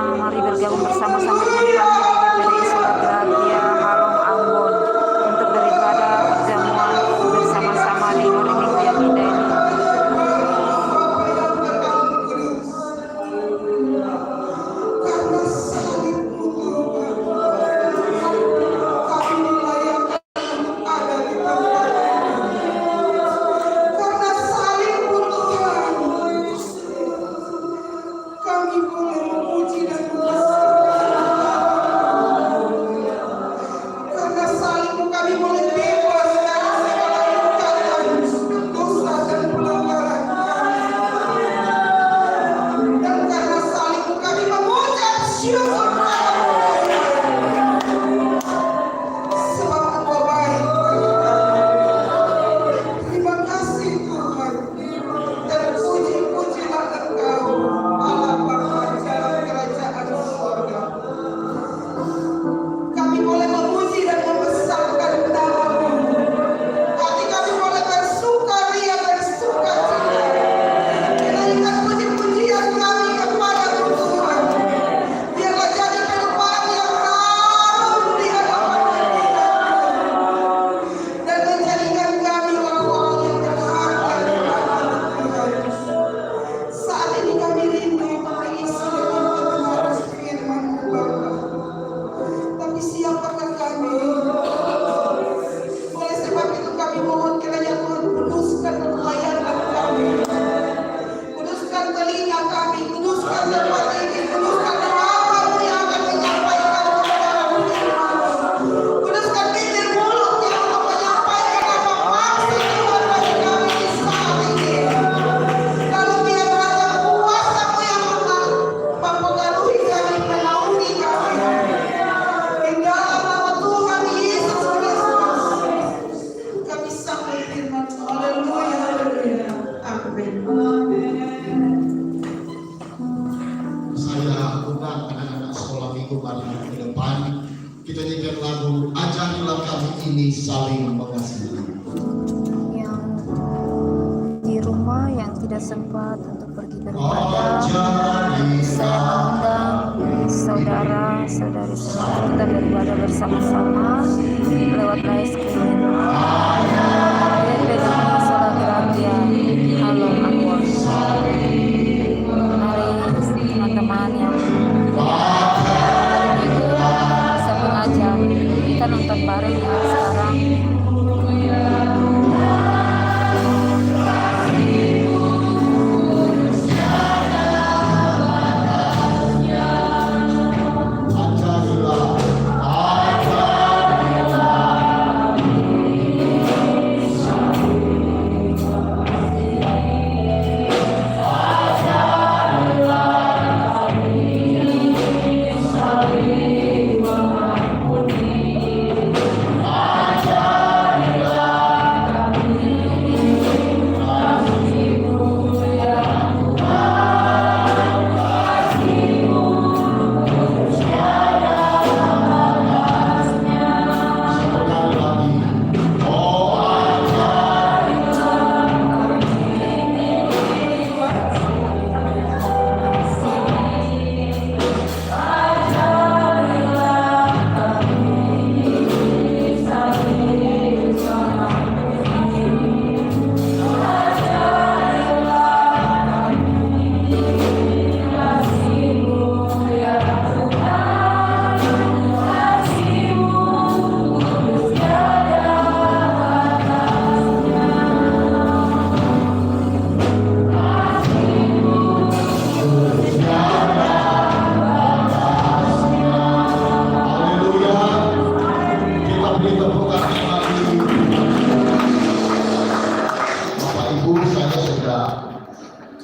Mari bergabung bersama-sama dengan kami di GPDI Sola Gratia Halong Ambon untuk beribadah perjamuan bersama-sama di hari Minggu yang indah ini. Saling mengasihi. Yang di rumah yang tidak sempat untuk pergi beribadah, saya mengundang saudara-saudari semua kita beribadah bersama-sama lewat live streaming GPDI Sola Gratia Halong Ambon. Mari teman-teman yang hari Minggu bisa mengajar, kita nonton bareng ya sekarang.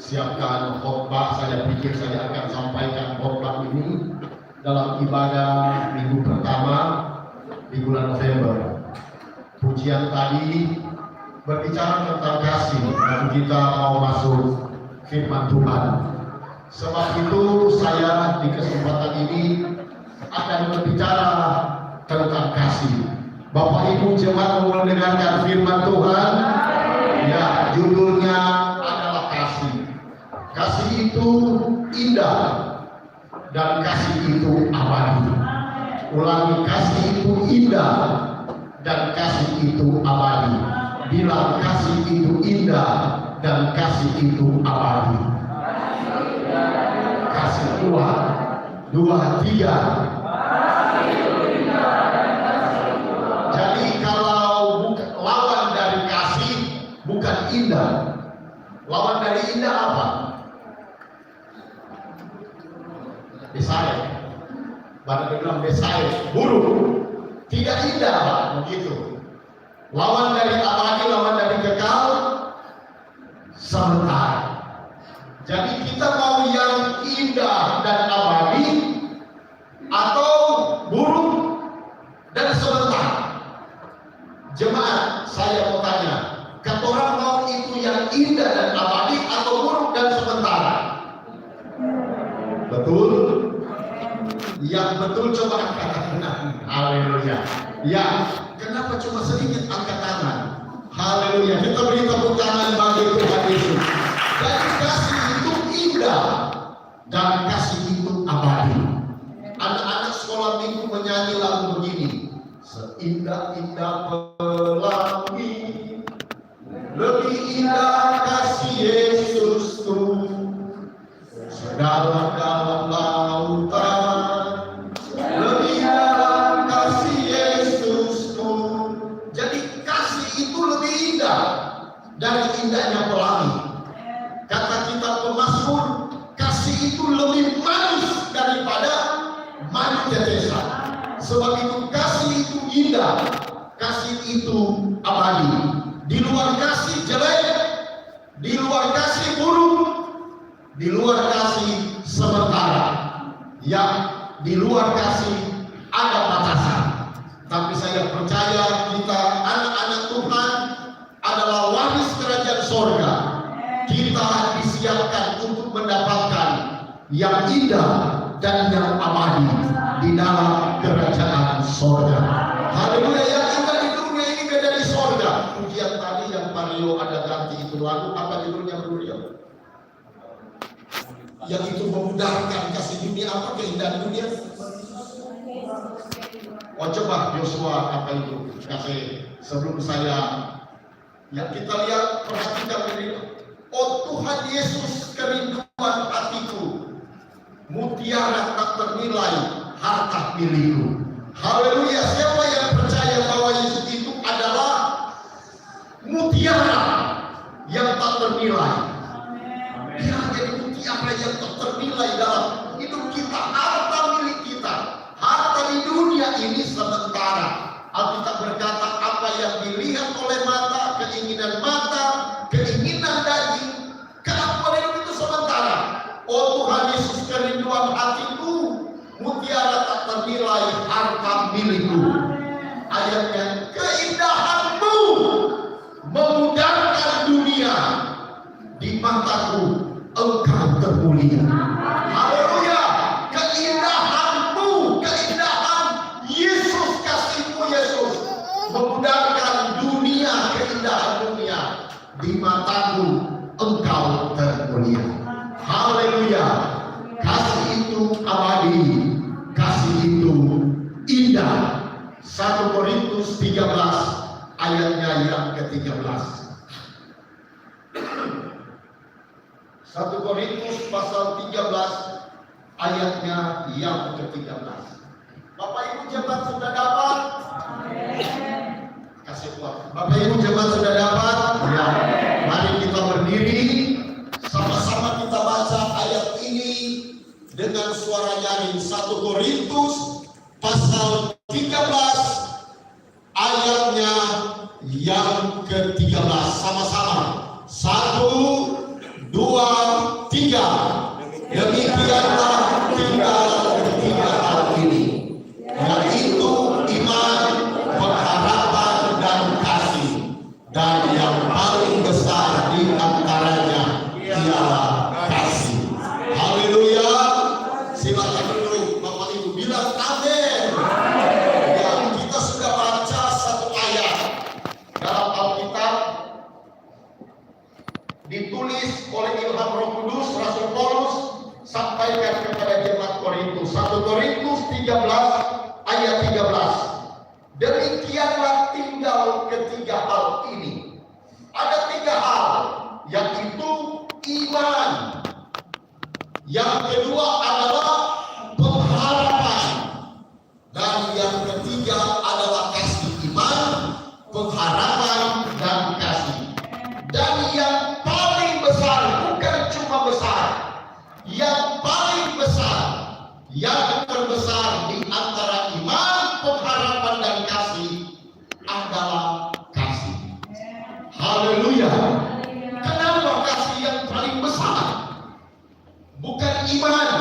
Siapkan khotbah, saya pikir saya akan sampaikan khotbah ini dalam ibadah minggu pertama di bulan November. Pujian tadi berbicara tentang kasih dan kita mau masuk firman Tuhan. Sebab itu saya di kesempatan ini akan berbicara tentang kasih. Bapak Ibu jemaat mau mendengarkan firman Tuhan? Ya, judulnya adalah kasih. Kasih itu indah dan kasih itu abadi. Ulangi, kasih itu indah dan kasih itu abadi. Bilang, kasih itu indah dan kasih itu abadi. Kasih Tuhan. 2, 3. Jadi kalau lawan dari kasih bukan indah. Lawan dari indah apa? Besar. Baru bilang besar, buruk. Tidak indah, Pak, begitu. Lawan dari abadi, lawan dari kekal, sementara. Jadi kita mau yang indah dan abadi atau buruk dan sementara. Jemaat, saya mau tanya, kata orang mau itu yang indah dan abadi atau buruk dan sementara? Betul? Yang betul coba angkat tangan. Haleluya. Ya, kenapa cuma sedikit angkat tangan? Haleluya. Kita beri tepuk tangan bagi Tuhan Yesus. Jadi kasih itu indah dan kasih itu abadi. Anak-anak sekolah minggu menyanyi lagu begini. Seindah-indah pelangi, lebih indah kasih Yesusku, sedalam-dalam lautan, lebih dalam kasih Yesusku. Jadi kasih itu lebih indah dari indahnya pelangi. Kata kitab Pemazmur, kasih itu lebih manis daripada madu tetesan. Sebab itu kasih itu indah, kasih itu abadi. Di luar kasih jelek, di luar kasih buruk, di luar kasih sementara. Yang di luar kasih ada batasan. Tapi saya percaya kita anak-anak Tuhan adalah waris kerajaan sorga. Kita disiapkan untuk mendapatkan yang indah dan yang abadi di dalam kerajaan sorga. Haleluya. Yang indah di dunia ini beda di sorga. Pujian tadi yang Mario ada ganti itu lagu, apa judulnya Mario? Yang itu memudarkan kasih dunia, apa keindahan dunia? Oh coba Yosua apa itu? Kasih sebelum saya yang kita lihat, perhatikan ini. Oh Tuhan Yesus, kerinduan hatiku, mutiara tak ternilai harta milikku. Haleluya. Siapa yang percaya bahwa Yesus itu adalah mutiara yang tak ternilai? Dia menjadi mutiara yang tak ternilai dalam hidup kita, harta milik kita. Harta di dunia ini sementara. Alkitab berkata, apa yang dilihat oleh mata, keinginan daging, keakuan hidup itu sementara. Oh Tuhan Yesus, kerinduan hatiku, mutiara tak ternilai harta milikku. Ayatnya, keindahanmu memudarkan dunia, di mataku engkau termulia. Haleluya. Keindahanmu, keindahan Yesus, kasihmu Yesus memudarkan dunia, keindahan dunia, di mataku engkau termulia. Haleluya. Kasih itu abadi, kasih itu indah. 1 Korintus 13 ayatnya yang ke-13. 1 Korintus pasal 13 ayatnya yang ke-13. Bapak Ibu jemaat sudah dapat? Kasih kuat. Bapak Ibu jemaat sudah dapat? Ya. Mari kita berdiri, sama-sama kita baca ayat ini dengan suara nyaring. 1 Korintus pasal 13 ayatnya yang ke-13. Sama-sama. 1, 2, 3. Demikianlah tinggal ketiga hal ini, yaitu iman, pengharapan, dan kasih. Dan yang paling besar di antaranya ialah kasih. Haleluya. Silakan dulu Bapak Ibu bilang amin. Ya, kita sudah baca satu ayat dalam Alkitab, ditulis oleh ilham Roh Kudus Rasul Paulus sampaikan kepada jemaat Korintus. 1 Korintus 13 ayat 13. Demikianlah tinggal ketiga hal ini. Ada 3 hal, yaitu iman. Yang kedua adalah pengharapan. Dan yang ketiga adalah kasih. Iman, pengharapan, dan kasih. Dan yang paling besar, bukan cuma besar, yang paling besar, yang terbesar di antara iman, pengharapan, dan kasih adalah kasih. Haleluya. Kenapa kasih yang paling besar? Bukan iman.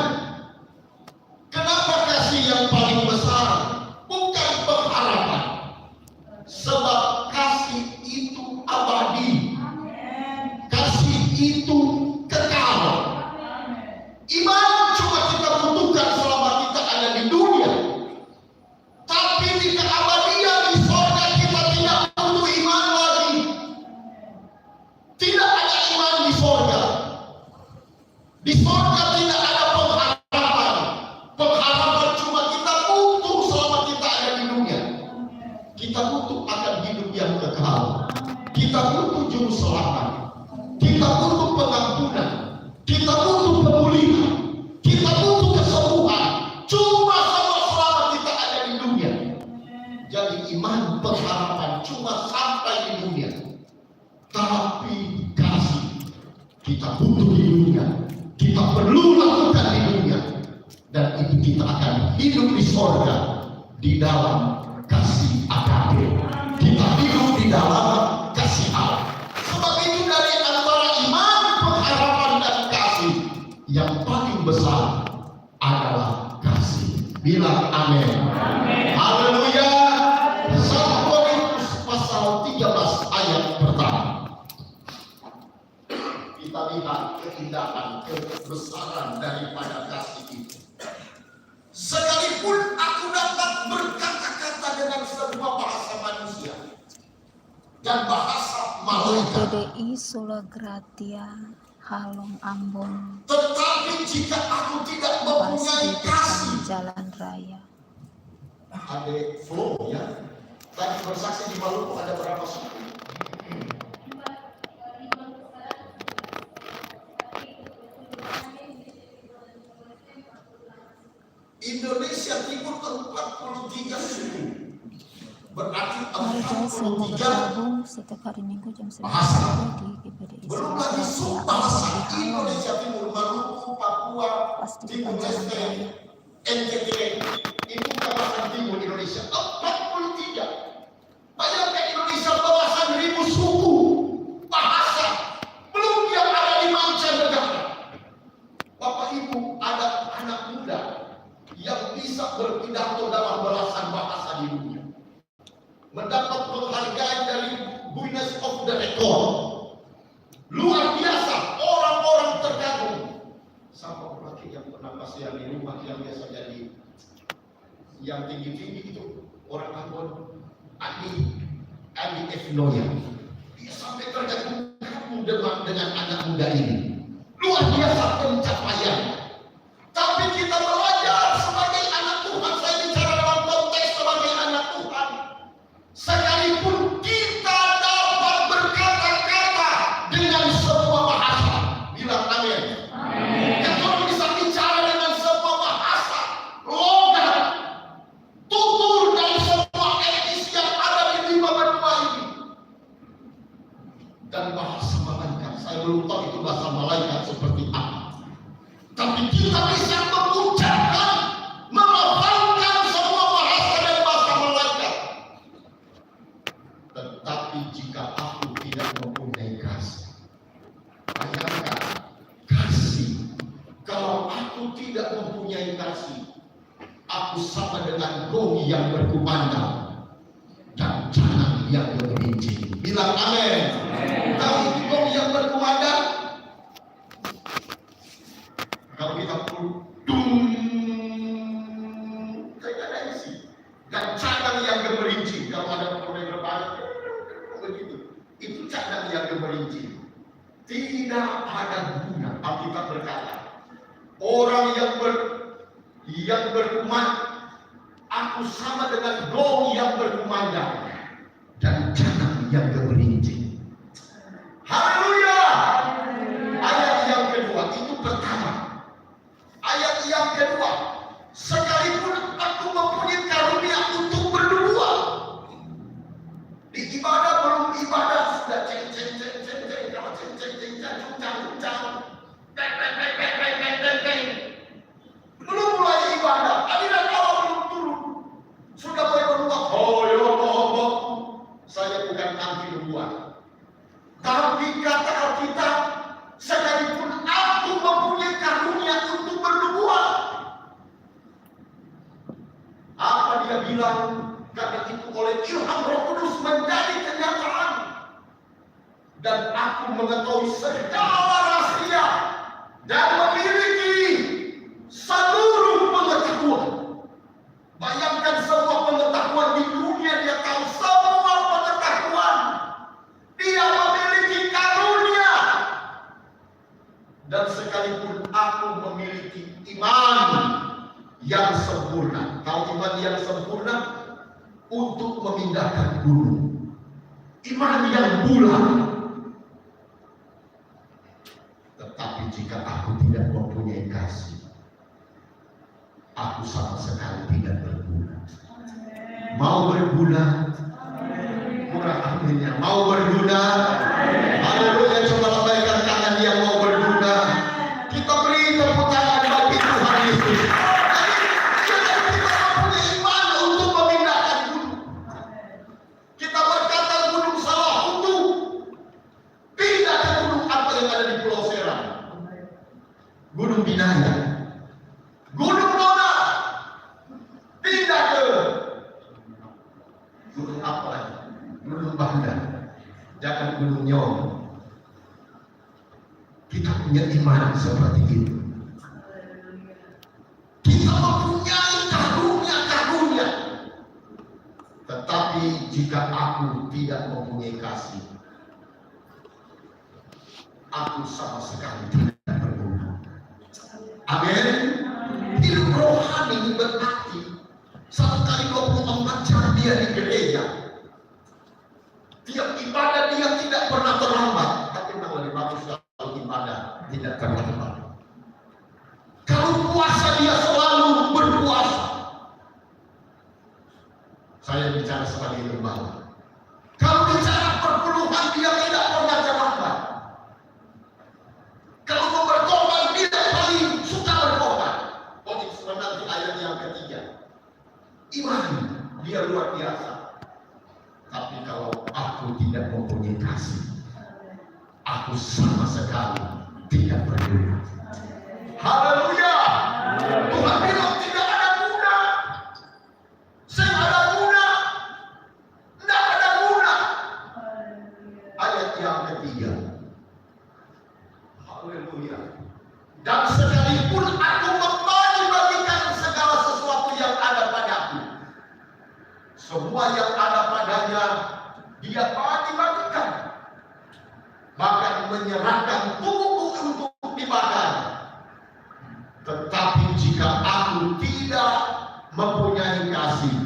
Kenapa kasih yang paling besar? Bukan pengharapan. Sebab kasih itu abadi. Kasih itu kekal. Iman cuma kita butuhkan selama kita ada di dunia. Tapi di keabadian di surga kita tidak butuh iman lagi. Tidak ada iman di surga. Di surga tidak ada pengharapan. Pengharapan cuma kita butuh selama kita ada di dunia. Kita butuh akan hidup yang kekal. Kita butuh juru selamat. Kita butuh pengampunan. Kita butuh pemulihan. Kita butuh kesembuhan. Cuma selama kita ada di dunia. Jadi iman, pengharapan cuma sampai di dunia. Tapi kasih kita butuh di dunia. Kita perlu lakukan di dunia. Dan itu kita akan hidup di surga di dalam kasih agape. Kita hidup di dalam kasih Allah. Sebab itu dari antara iman, pengharapan, dan kasih, yang paling besar adalah kasih. Bilang amin. Haleluya. 1 Korintus pasal 13 ayat pertama. Kita lihat keindahan, kebesaran daripada kasih itu. Sekalipun aku dapat berkata-kata dengan semua bahasa manusia dan bahasa malaikat, GDI Sulagratia Halong Ambon, tetapi jika aku tidak pas mempunyai di depan kasih, jalan raya. ada flow ya. Tadi bersaksi di Maluku ada berapa suku? Indonesia Timur 43 suku. Berarti Mari guys, saya mau 43 bergabung setiap hari Minggu jam 9 bahasa. di GPDI Belum lagi bahasa Indonesia Timur, Maluku, Papua, pas di Timur depan jalan Leste, raya. NTT, itu kawasan timur Indonesia. 43. Bayangkan Indonesia belasan ribu suku, bahasa, belum yang ada di mancanegara. Bapak Ibu, ada anak muda yang bisa berpidato dalam belasan bahasa di dunia, mendapat penghargaan dari Guinness of the Record. Luar biasa, orang-orang terkagum. Sama laki yang pernah pasien di rumah yang biasa jadi yang tinggi-tinggi itu, orang Ambon, Andi Efnoya. Dia sampai terkagum dengan anak muda ini. Luar biasa pencapaiannya. Tapi kita belajar sebagai anak Tuhan, saya bicara dalam konteks sebagai anak Tuhan. Sekalipun kita dapat berkata-kata dengan semua bahasa, bilang amin. Kalau bisa bicara dengan semua bahasa, logat, tutur dari semua etnis yang ada di 5 benua ini, dan bahasa malaikat, saya belum tahu itu bahasa malaikat seperti apa. Tapi kita bisa mengucapkan, melafalkan semua bahasa dan bahasa malaikat. Tetapi jika aku tidak mempunyai kasih, bayangkan kasih. Kalau aku tidak mempunyai kasih, aku sama dengan gong yang berkumandang dan canang yang berbincang. Bilang amin. Tahu itu gong yang berkumandang? Kalau kita pun tidak ada isi. Dan canang yang gemerincing, kalau ada orang berbaring begitu, itu canang yang gemerincing. Tidak ada guna. Alkitab berkata, Orang yang berkumandang, aku sama dengan gong yang berkumandang dan jangan yang berincing. Haleluya. Ayat yang kedua itu pertama. Ayat yang kedua, sekalipun aku mempunyai karunia untuk berdua, di ibadah belum ibadah sudah ceng belum mulai ibadah, aliran awal belum turun, sudah mulai berdua. Saya bukan anti dua, tapi kata Alkitab, sekalipun aku mempunyai karunia untuk berdua, apa dia bilang? Karena itu oleh ilham Roh Kudus menjadi kenyataan, dan aku mengetahui segala rahasia dan memiliki seluruh pengetahuan. Bayangkan semua pengetahuan di dunia, dia tahu semua pengetahuan. Dia memiliki karunia. Dan sekalipun aku memiliki iman yang sempurna. Tahu iman yang sempurna? Untuk memindahkan gunung. Iman yang bulat. Tetapi jika aku tidak mempunyai kasih, aku sama sekali tidak berguna. Mau berguna? Kurang aminnya. Mau berguna? Haleluya. Coba lambaikan tangan yang mau berguna. Kita beri tepuk tangan bagi Tuhan Yesus. Kita mempunyai iman untuk memindahkan gunung. Kita berkata gunung salah untuk pindah ke gunung apa yang ada di Pulau Seram. Gunung Binaya. Gunung Nona. Pindah ke gunung apa lagi? Gunung Banda. Jangan gunung Nyong. Kita punya iman seperti itu. Kita mempunyai karunia-karunia. Tetapi jika aku tidak mempunyai kasih, aku sama sekali tidak berguna. Amin. Hidup rohani berarti 1 kali 24 jam dia di gereja. Tiap ibadah dia tidak pernah terlambat. Tapi memang lebih bagus kalau ibadah tidak terlambat. Kalau puasa dia selalu berpuasa. Saya bicara sebagai gembala. Kalau bicara perpuluhan dia tidak pernah terlambat. Kalau mau berkorban dia paling suka berkorban. Nanti ayat yang ketiga. Iman dia luar biasa. Tapi kalau aku tidak mempunyai kasih, aku sama sekali tidak berguna. Haleluya. Tuhan bilang tidak ada guna. Saya ada guna. Tidak ada guna. Ayat yang ketiga. Haleluya. Dan sekalipun aku membagi-bagikan segala sesuatu yang ada padaku, semua yang ada padanya dia bagi-bagikan, bahkan menyerahkan tubuhku untuk dimakan. Tetapi jika aku tidak mempunyai kasih,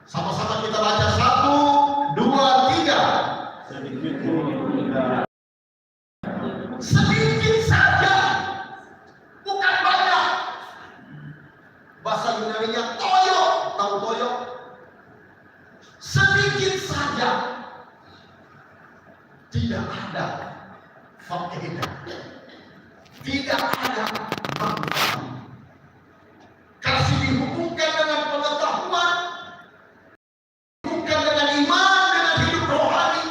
sama-sama kita baca 1, 2, 3. Sedikit saja, bukan banyak. Bahasa Yunani-nya toyo, tahu toyo? Sedikit saja, tidak ada faedah, tidak ada manfaat. Kasih dihubungkan dengan pengetahuan, dihubungkan dengan iman, dengan hidup rohani.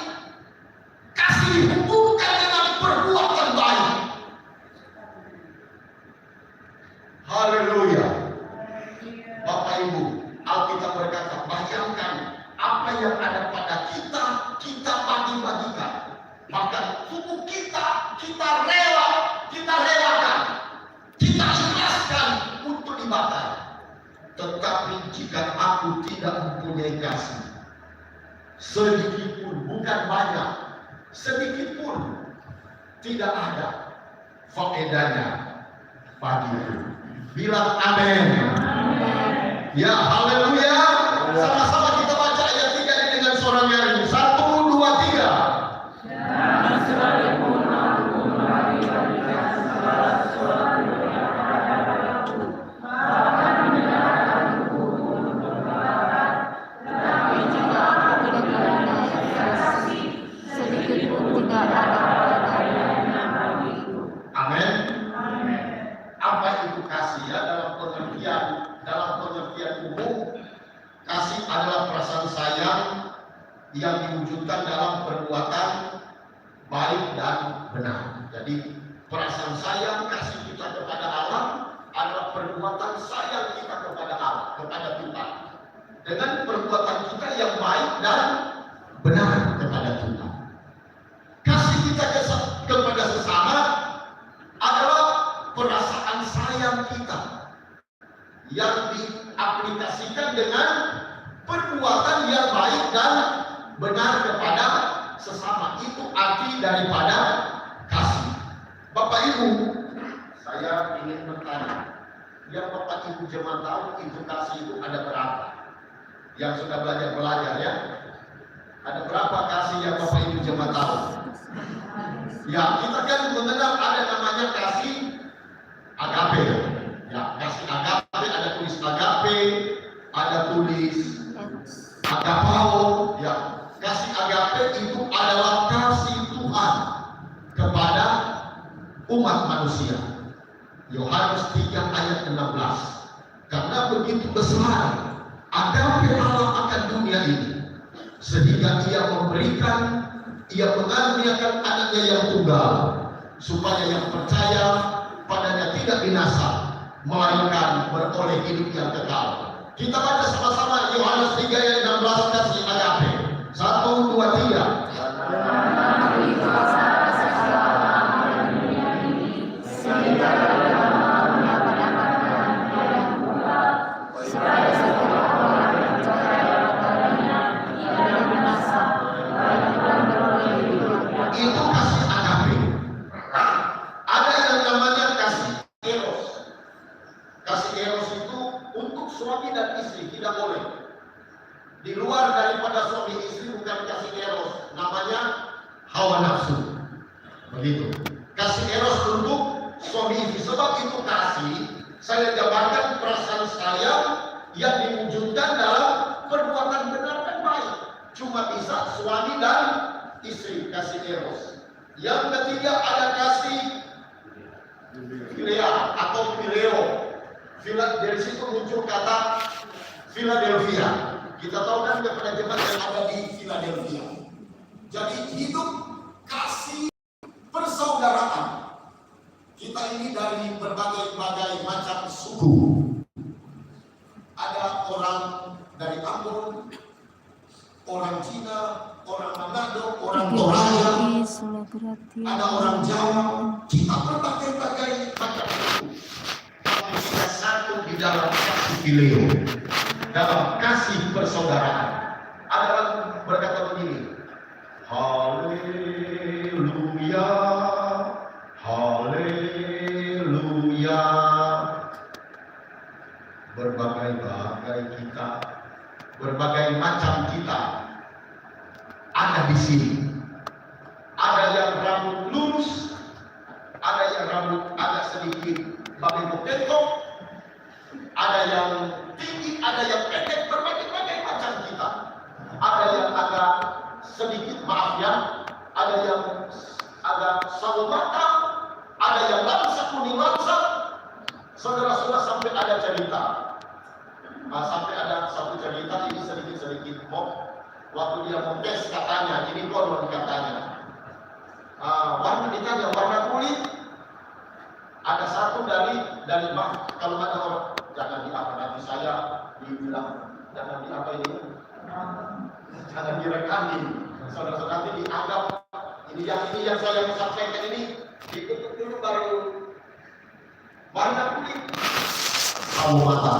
Kasih dihubungkan dengan perbuatan baik. Haleluya. Bapak Ibu, Alkitab berkata, bayangkan apa yang ada pada kita, kita bagi-bagikan. Bahkan tubuh kita relakan, kita ikhlaskan untuk dibakar. Tetapi jika aku tidak mempunyai kasih, sedikit pun, bukan banyak, sedikit pun tidak ada. faedahnya pagi itu. Bilang amin. Ya, haleluya. Sama-sama kita baca ayat 3 ini dengan suara nyaring. 1, 2, 3. Amin. Apa itu kasih ya dalam pengertian umum, kasih adalah perasaan sayang yang diwujudkan dalam perbuatan baik dan benar. Jadi perasaan sayang kasih kita kepada Allah adalah perbuatan sayang kita kepada Allah, kepada Tuhan, dengan perbuatan kita yang baik dan benar kepada Tuhan. Kasih kita kepada sesama adalah perasaan sayang kita yang diaplikasikan dengan perbuatan yang baik dan benar kepada sesama. Itu arti daripada kasih. Bapak Ibu, saya ingin bertanya, yang Bapak Ibu jemaat tahu itu kasih itu ada berapa? Yang sudah belajar ya, ada berapa kasih yang Bapak Ibu jemaat tahu? Ya, kita kan mengenal ada namanya kasih agape. Ya, kasih agape, ada tulis agape, ada tulis agapao. Ya, kasih agape itu adalah kasih Tuhan kepada umat manusia. Yohanes 3 ayat 16. Karena begitu besar agape Allah akan dunia ini, sehingga Ia memberikan, Ia mengaruniakan anaknya yang tunggal, supaya yang percaya padanya tidak binasa, melainkan beroleh hidup yang kekal. Kita baca sama-sama Yohanes 3 ayat 16 kasih agape. 1, 2, 3. Itu kasih agape. Ada yang namanya kasih eros. Kasih eros itu untuk suami dan istri, tidak boleh. Di luar daripada suami istri bukan kasih eros, namanya hawa nafsu. Begitu. Kasih eros untuk suami istri, sebab itu kasih saya gambarkan perasaan saya yang diwujudkan dalam perbuatan benar dan baik. Cuma bisa suami dan istri, kasih eros. Yang ketiga ada kasih philia atau phileo. Dari situ muncul kata Philadelphia. Kita tahu kan kepada jemaat yang ada di Philadelphia. Jadi hidup kasih persaudaraan. Kita ini dari berbagai macam suku. Ada orang dari Ambon, orang Cina, orang Manado, orang Toraja, ada orang Jawa. Kita berbagai macam suku. Tapi kita satu di dalam kasih phileo, dalam kasih persaudaraan. Ada orang berkata begini, haleluya, haleluya. Berbagai kita, berbagai macam kita ada di sini. Ada yang rambut lurus, ada yang rambut agak sedikit bagai potato, ada yang tinggi, ada yang pendek, berbagai macam kita. Ada yang agak sedikit, maaf ya, ada yang agak sawo matang, ada yang langsat kuning langsat. Saudara-saudara, sampai ada cerita, sampai ada satu cerita ini sedikit waktu dia mau tes katanya, ini konon katanya, warna ditanya warna kulit. Ada satu dari kalau ada orang jangan diapa, nanti saya dibilang jangan diapa ini, jangan direkamin. Saudara-saudara, nanti dianggap ini yang saya mau sampaikan ini ditutup dulu baru warna kulit, kamu mata.